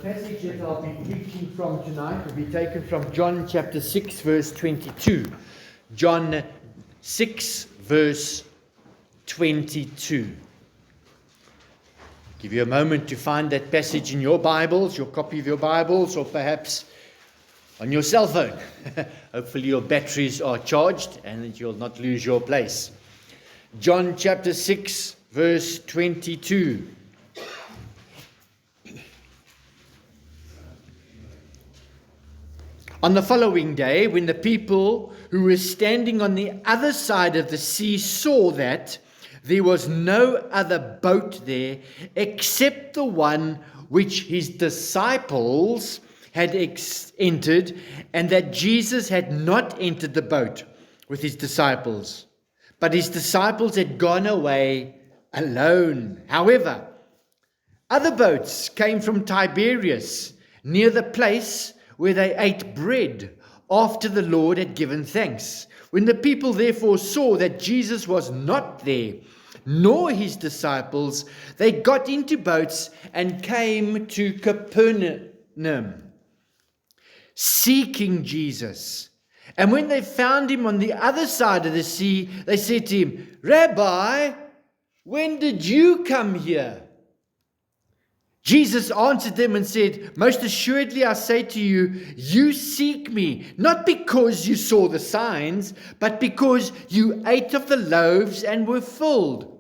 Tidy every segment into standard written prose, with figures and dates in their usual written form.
passage that I'll be preaching from tonight will be taken from John chapter 6, verse 22. John 6, verse 22. Give you a moment to find that passage in your Bibles, your copy of your Bibles, or perhaps on your cell phone. Hopefully your batteries are charged and that you'll not lose your place. John chapter 6, verse 22. On the following day, when the people who were standing on the other side of the sea saw that there was no other boat there except the one which his disciples had entered, and that Jesus had not entered the boat with his disciples, but his disciples had gone away alone. However, other boats came from Tiberias, near the place where they ate bread after the Lord had given thanks. When the people therefore saw that Jesus was not there, nor his disciples, they got into boats and came to Capernaum, seeking Jesus. And when they found him on the other side of the sea, they said to him, "Rabbi, when did you come here?" Jesus answered them and said, "Most assuredly I say to you, you seek me, not because you saw the signs, but because you ate of the loaves and were filled.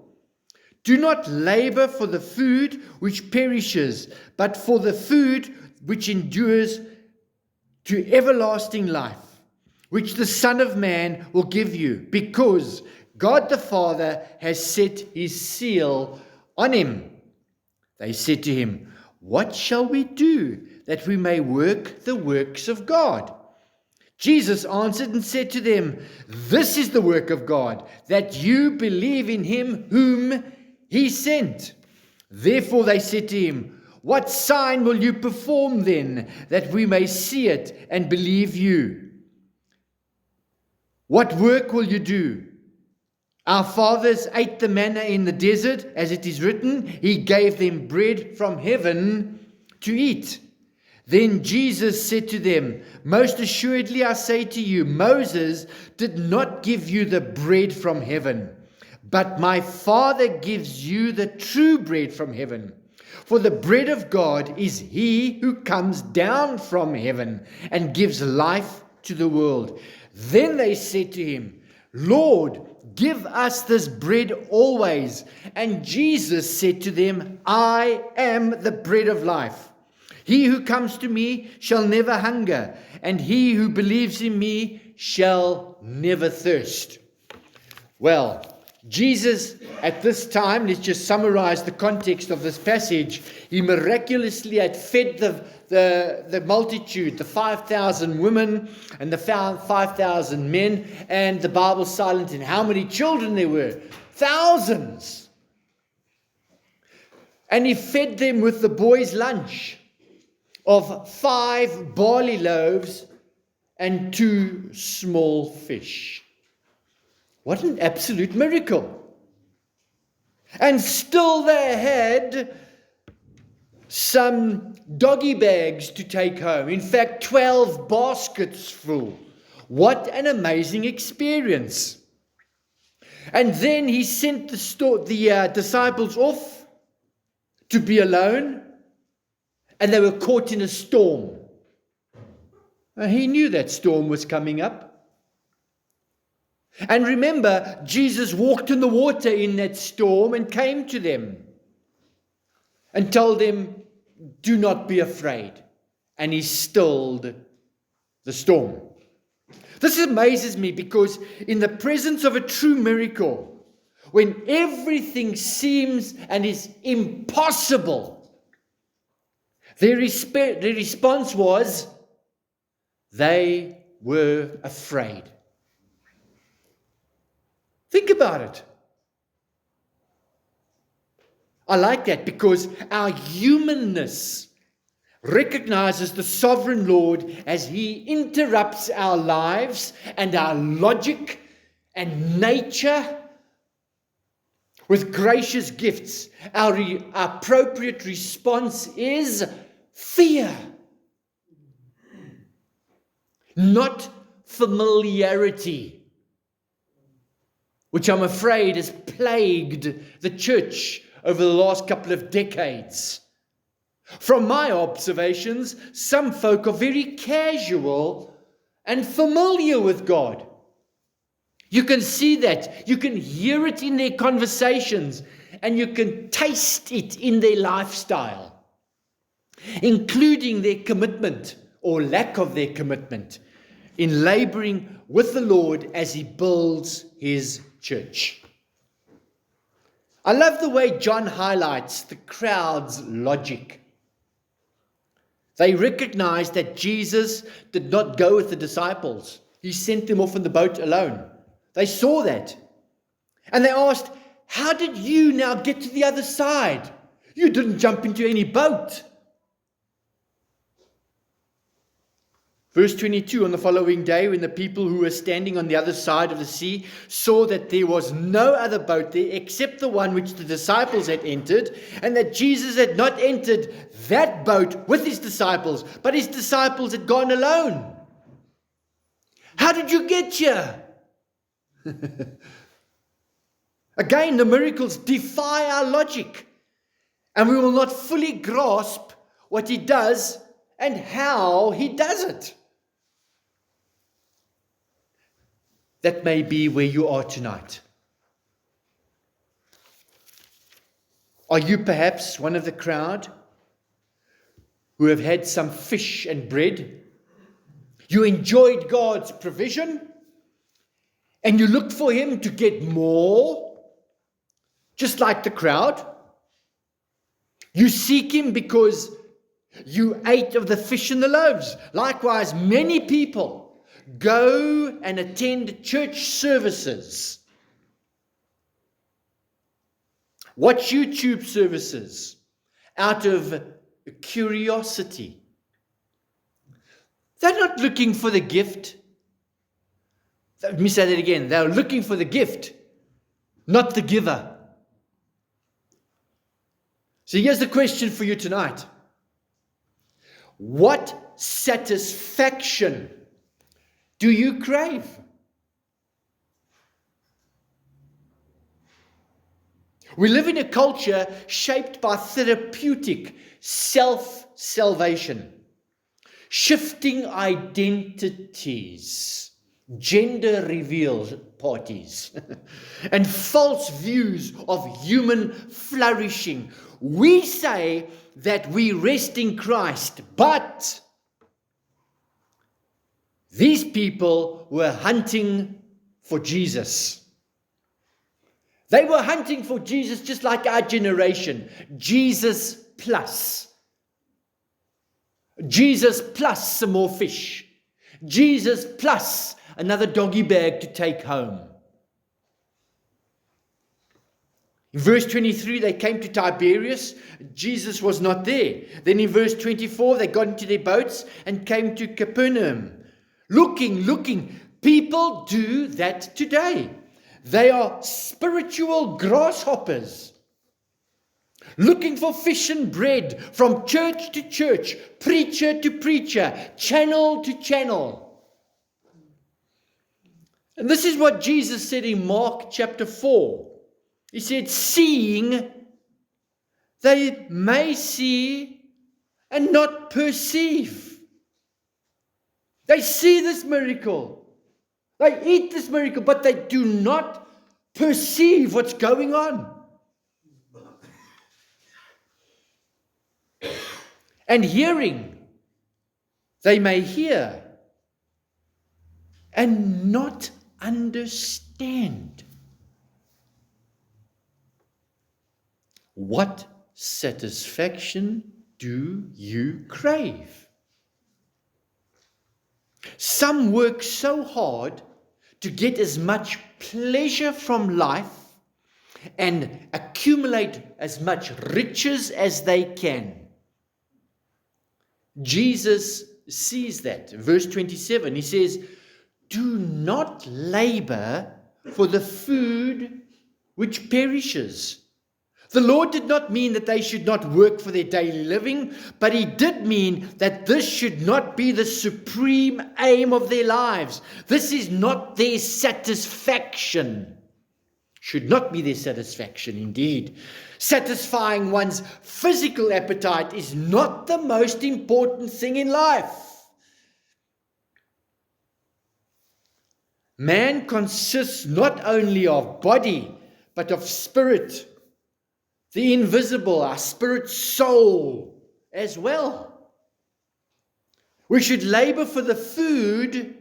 Do not labor for the food which perishes, but for the food which endures to everlasting life, which the Son of Man will give you, because God the Father has set his seal on him." They said to him, "What shall we do that we may work the works of God?" Jesus answered and said to them, "This is the work of God, that you believe in him whom he sent." Therefore they said to him, "What sign will you perform then, that we may see it and believe you? What work will you do? Our fathers ate the manna in the desert, as it is written, he gave them bread from heaven to eat." Then Jesus said to them, "Most assuredly I say to you, Moses did not give you the bread from heaven, but my Father gives you the true bread from heaven. For the bread of God is he who comes down from heaven and gives life to the world." Then they said to him, "Lord, give us this bread always." And Jesus said to them, "I am the bread of life. He who comes to me shall never hunger, and he who believes in me shall never thirst." Well, Jesus at this time, let's just summarize the context of this passage. He miraculously had fed the multitude, the 5,000 women and the 5,000 men, and the Bible's silent in how many children there were. Thousands. And he fed them with the boys' lunch of 5 barley loaves and 2 small fish. What an absolute miracle. And still they had some doggy bags to take home. In fact, 12 baskets full. What an amazing experience. And then he sent the disciples off to be alone, and they were caught in a storm. And he knew that storm was coming up. And remember, Jesus walked in the water in that storm and came to them and told them, "Do not be afraid." And he stilled the storm. This amazes me because in the presence of a true miracle, when everything seems and is impossible, their response was, they were afraid. Think about it. I like that because our humanness recognizes the sovereign Lord as he interrupts our lives and our logic and nature with gracious gifts. Our appropriate response is fear, not familiarity, which I'm afraid has plagued the church over the last couple of decades. From my observations, some folk are very casual and familiar with God. You can see that, you can hear it in their conversations, and you can taste it in their lifestyle, including their commitment or lack of their commitment in laboring with the Lord as He builds His church. I love the way John highlights the crowd's logic. They recognized that Jesus did not go with the disciples. He sent them off in the boat alone. They saw that. And they asked, how did you now get to the other side? You didn't jump into any boat. Verse 22, on the following day, when the people who were standing on the other side of the sea saw that there was no other boat there except the one which the disciples had entered, and that Jesus had not entered that boat with his disciples, but his disciples had gone alone. How did you get here? Again, the miracles defy our logic, and we will not fully grasp what He does and how He does it. That may be where you are tonight. Are you perhaps one of the crowd who have had some fish and bread? You enjoyed God's provision, and you looked for Him to get more, just like the crowd. You seek Him because you ate of the fish and the loaves. Likewise, many people go and attend church services, watch YouTube services out of curiosity. They're not looking for the gift. Let me say that again. They're looking for the gift, not the giver. So here's the question for you tonight. What satisfaction do you crave? We live in a culture shaped by therapeutic self-salvation, shifting identities, gender reveal parties, and false views of human flourishing. We say that we rest in Christ, but these people were hunting for Jesus. They were hunting for Jesus just like our generation. Jesus plus. Jesus plus some more fish. Jesus plus another doggy bag to take home. In verse 23, they came to Tiberias. Jesus was not there. Then in verse 24, they got into their boats and came to Capernaum. Looking. People do that today. They are spiritual grasshoppers, looking for fish and bread from church to church, preacher to preacher, channel to channel. And this is what Jesus said in Mark chapter 4. He said, seeing, they may see and not perceive. They see this miracle. They eat this miracle, but they do not perceive what's going on. And hearing, they may hear and not understand. What satisfaction do you crave? Some work so hard to get as much pleasure from life and accumulate as much riches as they can. Jesus sees that. Verse 27, he says, do not labor for the food which perishes, The Lord did not mean that they should not work for their daily living, but He did mean that this should not be the supreme aim of their lives. This is not their satisfaction. Should not be their satisfaction, indeed. Satisfying one's physical appetite is not the most important thing in life. Man consists not only of body, but of spirit. The invisible, our spirit soul as well. We should labor for the food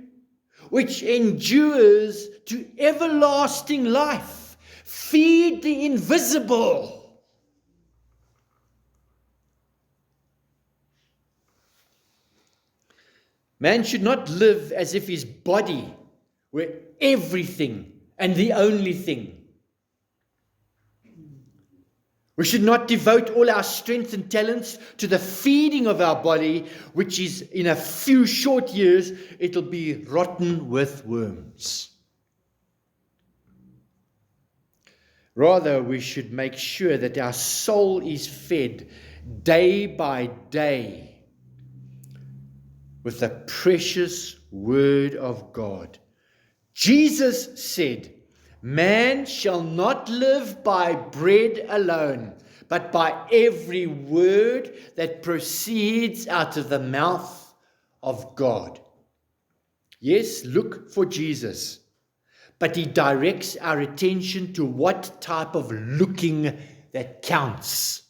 which endures to everlasting life. Feed the invisible. Man should not live as if his body were everything and the only thing. We should not devote all our strength and talents to the feeding of our body, which is in a few short years, it'll be rotten with worms. Rather, we should make sure that our soul is fed day by day with the precious Word of God. Jesus said, "Man shall not live by bread alone, but by every word that proceeds out of the mouth of God." Yes, look for Jesus, but He directs our attention to what type of looking that counts.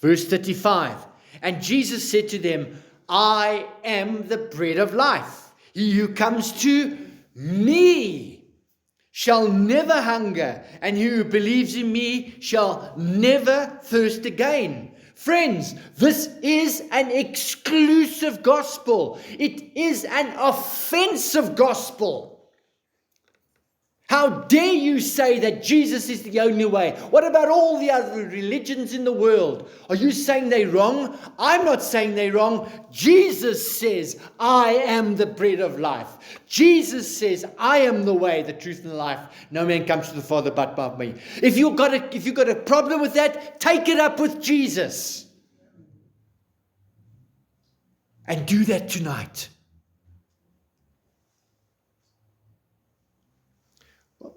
Verse 35, and Jesus said to them, "I am the bread of life. He who comes to me shall never hunger, and he who believes in me shall never thirst again." Friends, this is an exclusive gospel. It is an offensive gospel. How dare you say that Jesus is the only way? What about all the other religions in the world? Are you saying they're wrong? I'm not saying they're wrong. Jesus says, "I am the bread of life." Jesus says, "I am the way, the truth, and the life. No man comes to the Father but by me." If you've got a problem with that, take it up with Jesus. And do that tonight.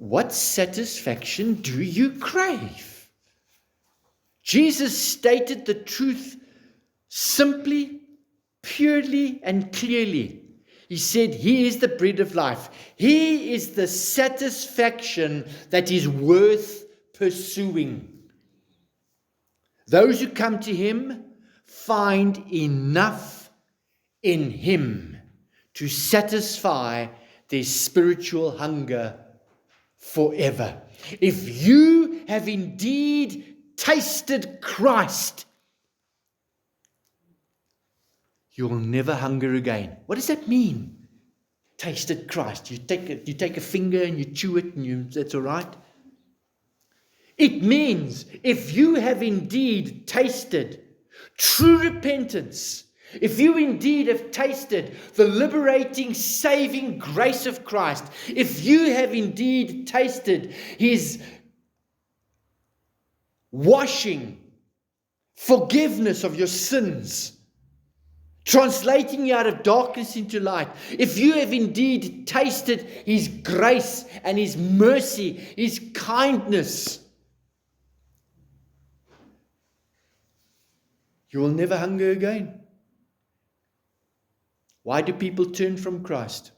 What satisfaction do you crave? Jesus stated the truth simply, purely, and clearly. He said, He is the bread of life. He is the satisfaction that is worth pursuing. Those who come to Him find enough in Him to satisfy their spiritual hunger forever. If you have indeed tasted Christ, you'll never hunger again. What does that mean? Tasted Christ. You take a finger and you chew it and that's all right. It means if you have indeed tasted true repentance, if you indeed have tasted the liberating, saving grace of Christ, if you have indeed tasted His washing, forgiveness of your sins, translating you out of darkness into light, if you have indeed tasted His grace and His mercy, His kindness, you will never hunger again. Why do people turn from Christ?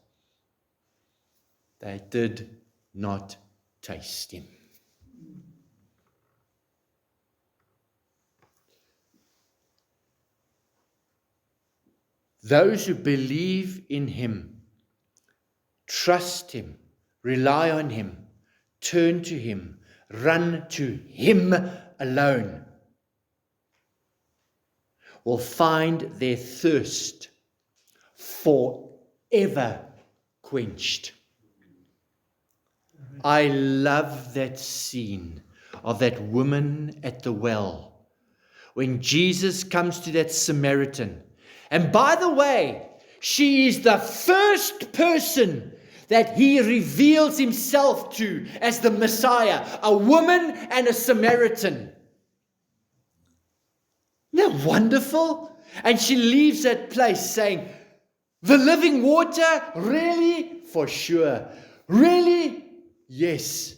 They did not taste Him. Those who believe in Him, trust Him, rely on Him, turn to Him, run to Him alone, will find their thirst forever quenched. I love that scene of that woman at the well when Jesus comes to that Samaritan. And by the way, she is the first person that he reveals himself to as the Messiah, a woman and a Samaritan. Isn't that wonderful? And she leaves that place saying, the living water? Really? For sure. Really? Yes.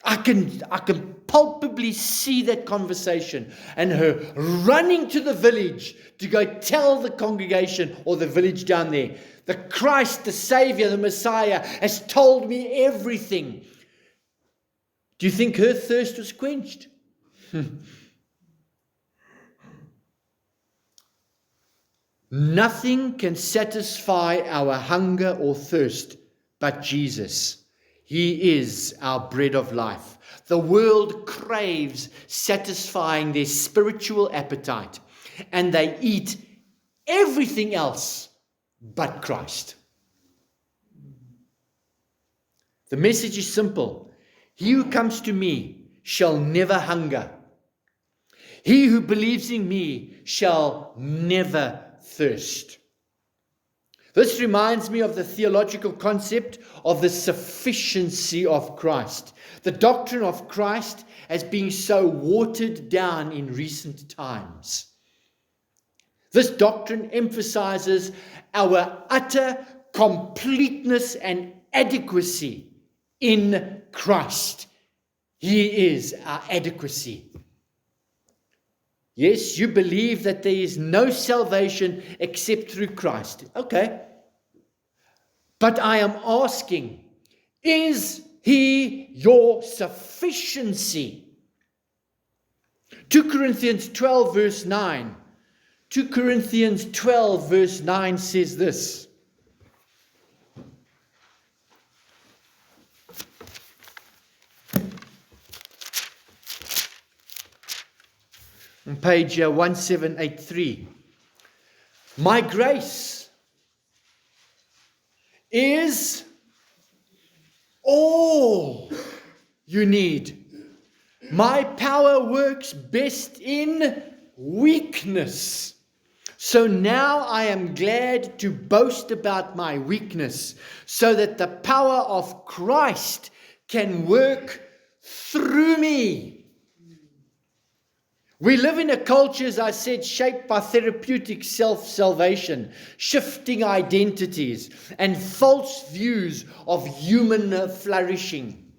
I can palpably see that conversation and her running to the village to go tell the congregation or the village down there, the Christ, the Savior, the Messiah has told me everything. Do you think her thirst was quenched? Nothing can satisfy our hunger or thirst but Jesus. He is our bread of life. The world craves satisfying their spiritual appetite, and they eat everything else but Christ. The message is simple. He who comes to me shall never hunger. He who believes in me shall never thirst. This reminds me of the theological concept of the sufficiency of Christ. The doctrine of Christ as being so watered down in recent times. This doctrine emphasizes our utter completeness and adequacy in Christ. He is our adequacy. Yes, you believe that there is no salvation except through Christ. Okay. But I am asking, is he your sufficiency? 2 Corinthians 12 verse 9. 2 Corinthians 12 verse 9 says this. On page 1783. My grace is all you need. My power works best in weakness. So now I am glad to boast about my weakness, so that the power of Christ can work through me. We live in a culture, as I said, shaped by therapeutic self-salvation, shifting identities, and false views of human flourishing.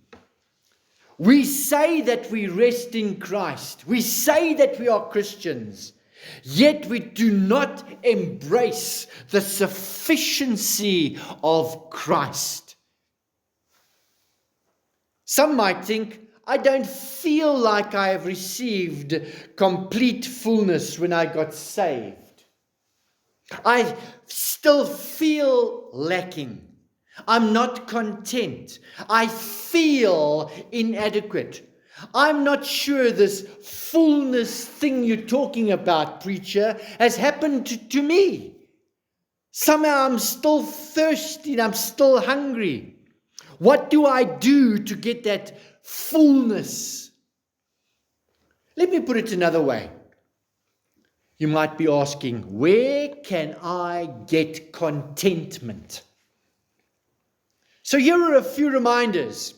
We say that we rest in Christ. We say that we are Christians. Yet we do not embrace the sufficiency of Christ. Some might think, I don't feel like I have received complete fullness when I got saved. I still feel lacking. I'm not content. I feel inadequate. I'm not sure this fullness thing you're talking about, preacher, has happened to me. Somehow I'm still thirsty and I'm still hungry. What do I do to get that fullness? Let me put it another way. You might be asking, where can I get contentment? So here are a few reminders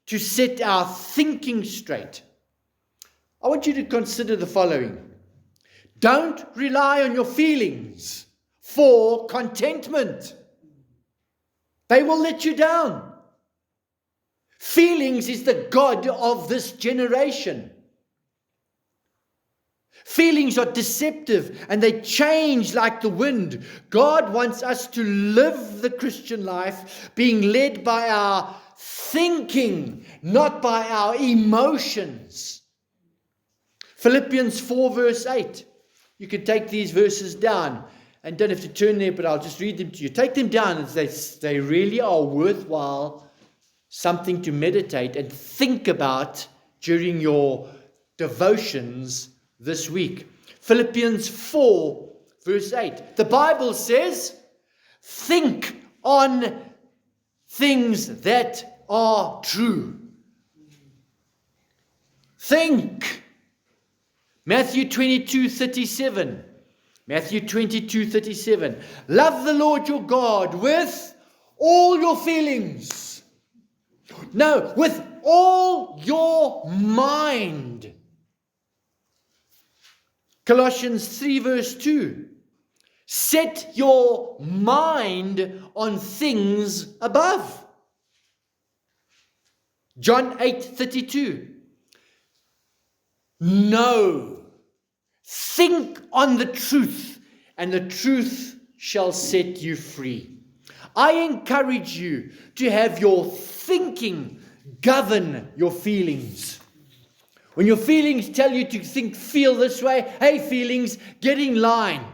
to set our thinking straight. I want you to consider the following. Don't rely on your feelings for contentment. They will let you down. Feelings is the God of this generation. Feelings are deceptive and they change like the wind. God wants us to live the Christian life being led by our thinking, not by our emotions. Philippians 4 verse 8. You can take these verses down and don't have to turn there, but I'll just read them to you. Take them down and they really are worthwhile, something to meditate and think about during your devotions this week. Philippians 4 verse 8. The Bible says, think on things that are true. Think. Matthew 22:37. Matthew 22:37. Love the Lord your God with all your feelings. No, with all your mind. Colossians 3 verse 2. Set your mind on things above. John 8:32. No. Think on the truth, and the truth shall set you free. I encourage you to have your thinking govern your feelings. When your feelings tell you to feel this way, hey feelings, get in line.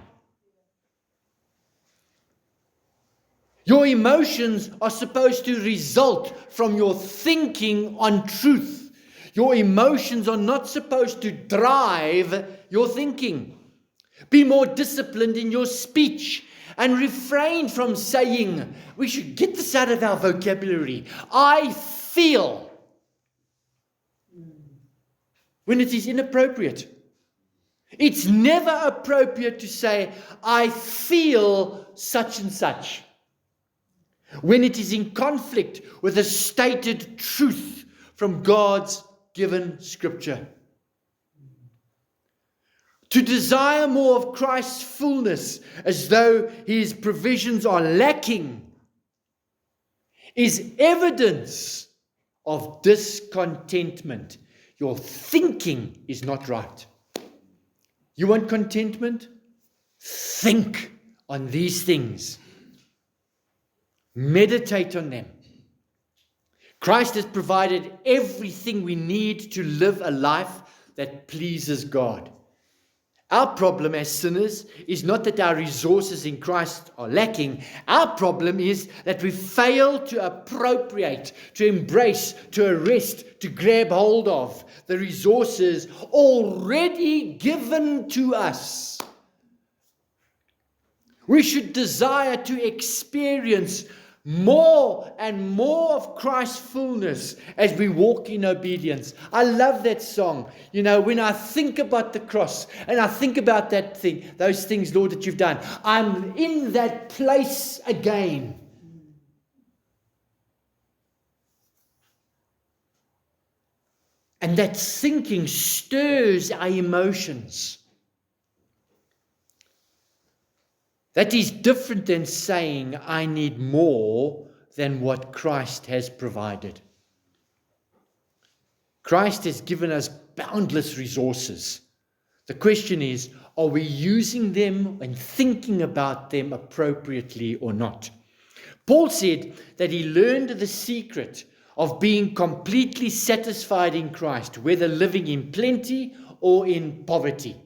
Your emotions are supposed to result from your thinking on truth. Your emotions are not supposed to drive your thinking. Be more disciplined in your speech and refrain from saying, we should get this out of our vocabulary, I feel, when it is inappropriate. It's never appropriate to say, I feel such and such, when it is in conflict with a stated truth from God's given scripture. To desire more of Christ's fullness as though his provisions are lacking is evidence of discontentment. Your thinking is not right. You want contentment? Think on these things. Meditate on them. Christ has provided everything we need to live a life that pleases God. Our problem as sinners is not that our resources in Christ are lacking. Our problem is that we fail to appropriate, to embrace, to arrest, to grab hold of the resources already given to us. We should desire to experience more and more of Christ's fullness as we walk in obedience. I love that song. You know, when I think about the cross and I think about that thing, those things, Lord, that you've done, I'm in that place again. And that thinking stirs our emotions. That is different than saying, I need more than what Christ has provided. Christ has given us boundless resources. The question is, are we using them and thinking about them appropriately or not? Paul said that he learned the secret of being completely satisfied in Christ, whether living in plenty or in poverty.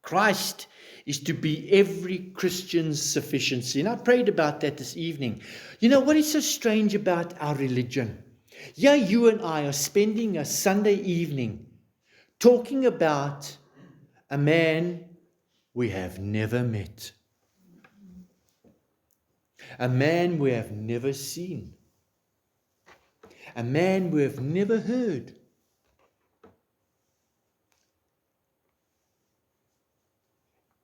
Christ is to be every Christian's sufficiency. And I prayed about that this evening. You know, what is so strange about our religion? Yeah, you and I are spending a Sunday evening talking about a man we have never met. A man we have never seen. A man we have never heard.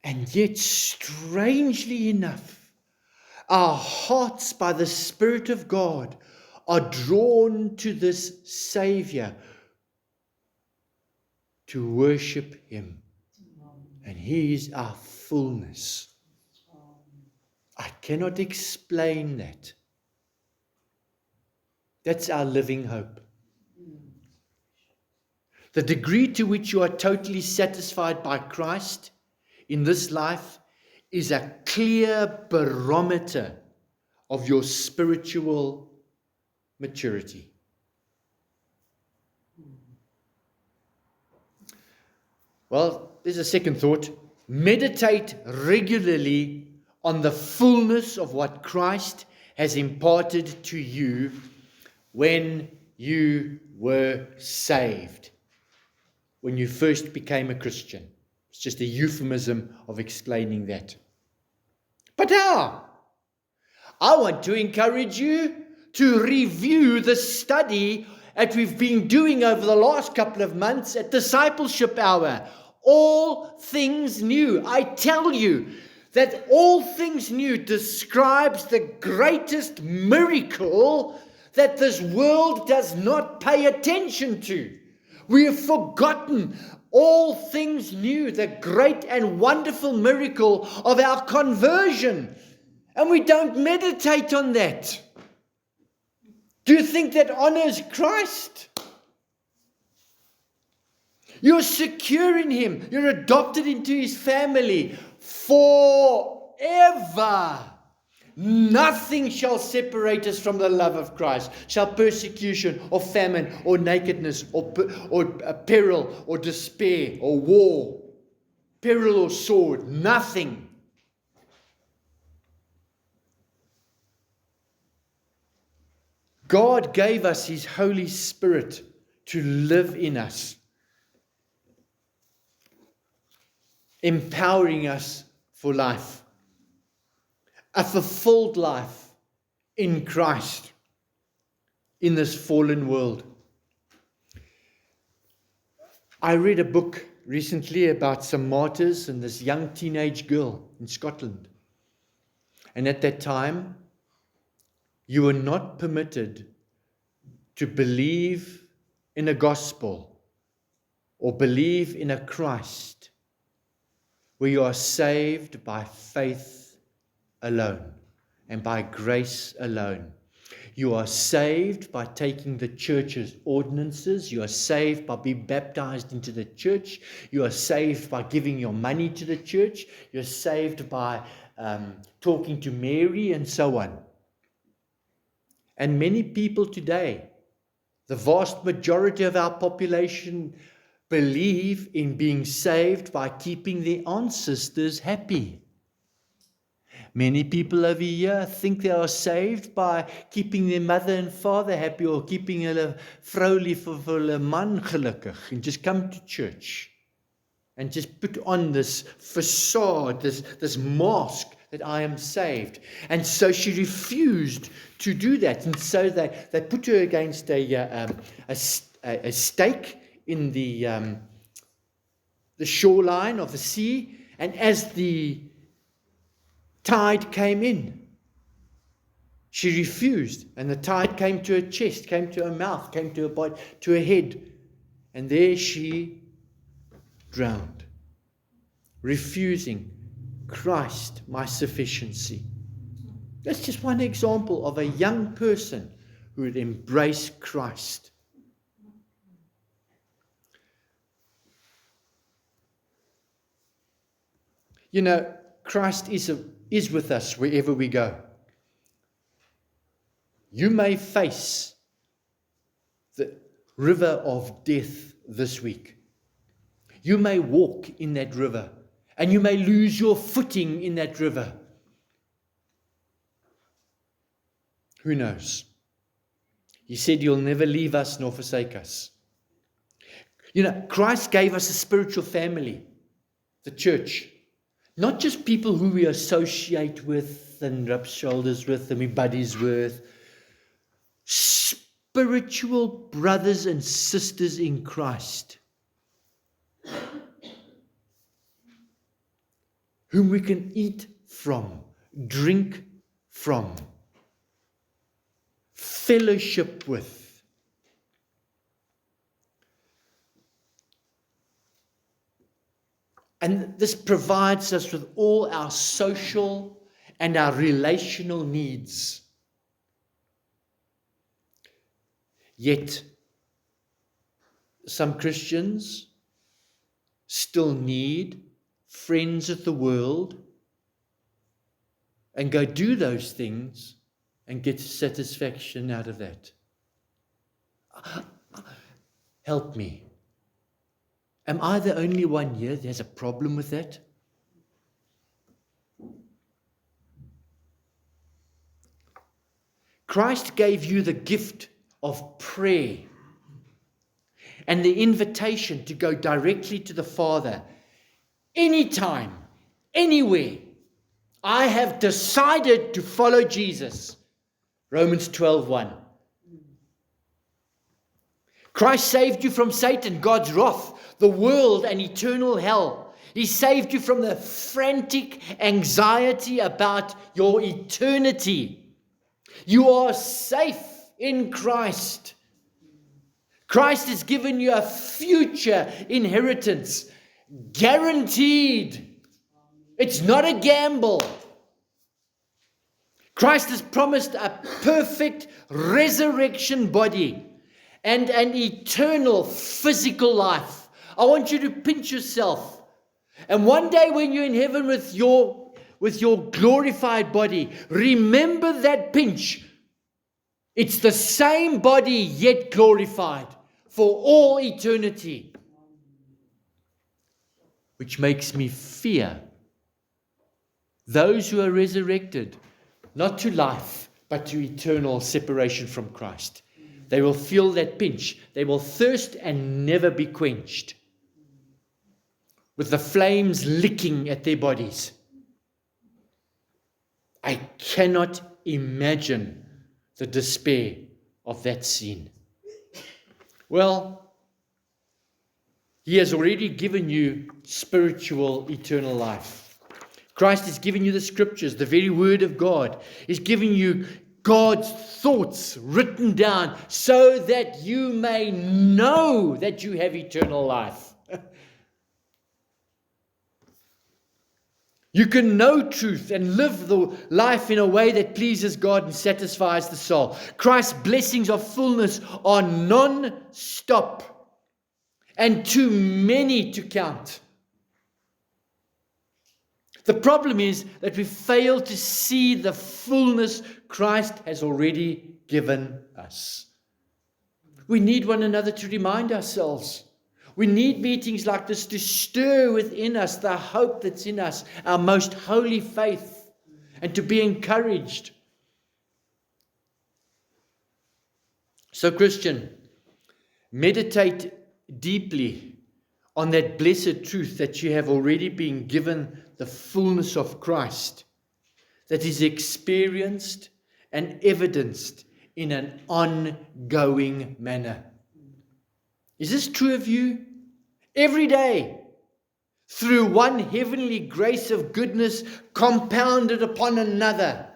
And yet, strangely enough, our hearts by the Spirit of God are drawn to this Savior to worship him. And he is our fullness. I cannot explain that. That's our living hope. The degree to which you are totally satisfied by Christ in this life is a clear barometer of your spiritual maturity. Well, there's a second thought. Meditate regularly on the fullness of what Christ has imparted to you when you were saved, when you first became a Christian. It's just a euphemism of explaining that. But how? I want to encourage you to review the study that we've been doing over the last couple of months at Discipleship Hour. All things new. I tell you, that all things new describes the greatest miracle that this world does not pay attention to. We have forgotten all things new, the great and wonderful miracle of our conversion. And we don't meditate on that. Do you think that honors Christ? You're secure in Him. You're adopted into His family forever. Nothing shall separate us from the love of Christ. Shall persecution or famine or nakedness or peril or despair or war, peril or sword, nothing. God gave us His Holy Spirit to live in us, empowering us for life. A fulfilled life in Christ in this fallen world. I read a book recently about some martyrs and this young teenage girl in Scotland. And at that time, you were not permitted to believe in a gospel or believe in a Christ where you are saved by faith alone and by grace alone. You are saved by taking the church's ordinances. You are saved by being baptized into the church. You are saved by giving your money to the church. You're saved by talking to Mary and so on. And many people today, the vast majority of our population, believe in being saved by keeping their ancestors happy. Many people over here think they are saved by keeping their mother and father happy or keeping hulle vrou lief of hulle man gelukkig and just come to church and just put on this facade, this mask that I am saved. And so she refused to do that. And so they put her against a stake in the shoreline of the sea. And as the tide came in, she refused, and the tide came to her chest, came to her mouth, came to her body, to her head, and there she drowned, refusing Christ, my sufficiency. That's just one example of a young person who would embrace Christ. You know, Christ is with us wherever we go. You may face the river of death this week. You may walk in that river, and you may lose your footing in that river. Who knows? He said, "You'll never leave us nor forsake us." You know, Christ gave us a spiritual family, the church. Not just people who we associate with and rub shoulders with and we buddies with. Spiritual brothers and sisters in Christ, whom we can eat from, drink from, fellowship with. And this provides us with all our social and our relational needs. Yet, some Christians still need friends of the world and go do those things and get satisfaction out of that. Help me. Am I the only one here that has a problem with that? Christ gave you the gift of prayer and the invitation to go directly to the Father anytime, anywhere. I have decided to follow Jesus. Romans 12:1. Christ saved you from Satan, God's wrath, the world, and eternal hell. He saved you from the frantic anxiety about your eternity. You are safe in Christ. Christ has given you a future inheritance, guaranteed. It's not a gamble. Christ has promised a perfect resurrection body and an eternal physical life. I want you to pinch yourself. And one day when you're in heaven with your glorified body, remember that pinch. It's the same body yet glorified for all eternity. Which makes me fear those who are resurrected, not to life, but to eternal separation from Christ. They will feel that pinch. They will thirst and never be quenched, with the flames licking at their bodies. I cannot imagine the despair of that scene. Well, He has already given you spiritual eternal life. Christ has given you the scriptures, the very word of God. He's given you God's thoughts written down so that you may know that you have eternal life. You can know truth and live the life in a way that pleases God and satisfies the soul. Christ's blessings of fullness are non-stop and too many to count. The problem is that we fail to see the fullness Christ has already given us. We need one another to remind ourselves. We need meetings like this to stir within us the hope that's in us, our most holy faith, and to be encouraged. So, Christian, meditate deeply on that blessed truth that you have already been given the fullness of Christ, that is experienced and evidenced in an ongoing manner. Is this true of you? Every day, through one heavenly grace of goodness compounded upon another.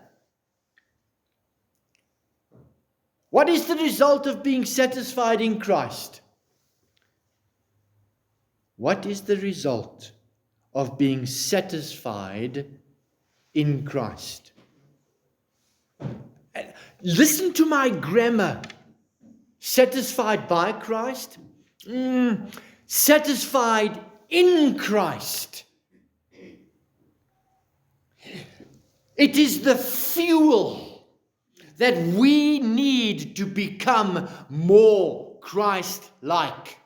What is the result of being satisfied in Christ? What is the result of being satisfied in Christ? Listen to my grammar. Satisfied by Christ? Satisfied in Christ. It is the fuel that we need to become more Christ-like.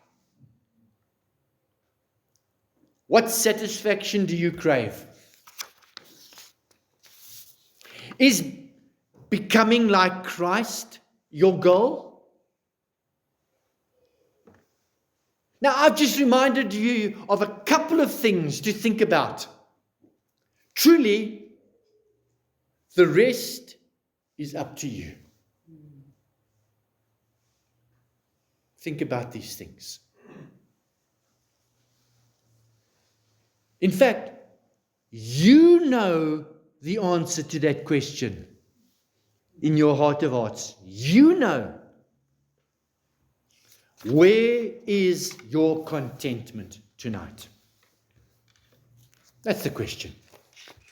What satisfaction do you crave? Is becoming like Christ your goal? Now, I've just reminded you of a couple of things to think about. Truly, the rest is up to you. Think about these things. In fact, you know the answer to that question in your heart of hearts. You know. Where is your contentment tonight? That's the question.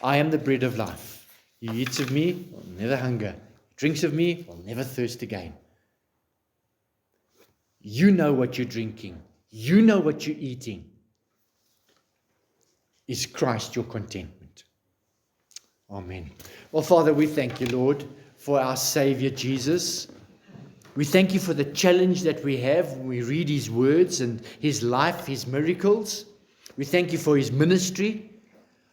I am the bread of life. He eats of me, will never hunger. Drinks of me, will never thirst again. You know what you're drinking. You know what you're eating. Is Christ your contentment? Amen. Well, Father, we thank you, Lord, for our Savior Jesus. We thank you for the challenge that we have when we read his words and his life, his miracles. We thank you for his ministry.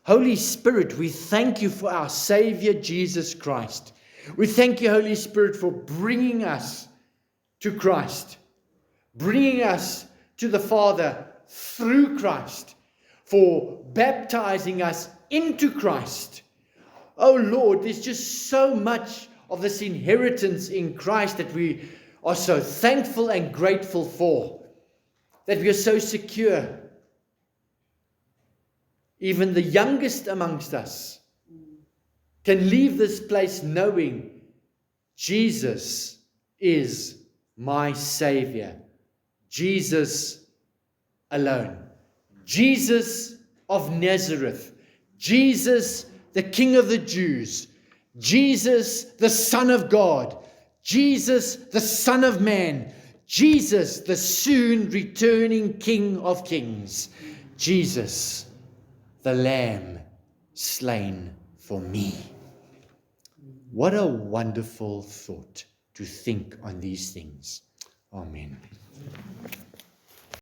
Holy Spirit, we thank you for our Savior Jesus Christ. We thank you, Holy Spirit, for bringing us to Christ, bringing us to the Father through Christ, for baptizing us into Christ. Oh Lord, there's just so much of this inheritance in Christ that we are so thankful and grateful for, that we are so secure. even the youngest amongst us, can leave this place knowing Jesus is my Savior. Jesus alone. Jesus of Nazareth. Jesus, the King of the Jews. Jesus, the Son of God. Jesus, the Son of Man. Jesus, the soon returning King of Kings. Jesus, the Lamb slain for me. What a wonderful thought to think on these things. Amen.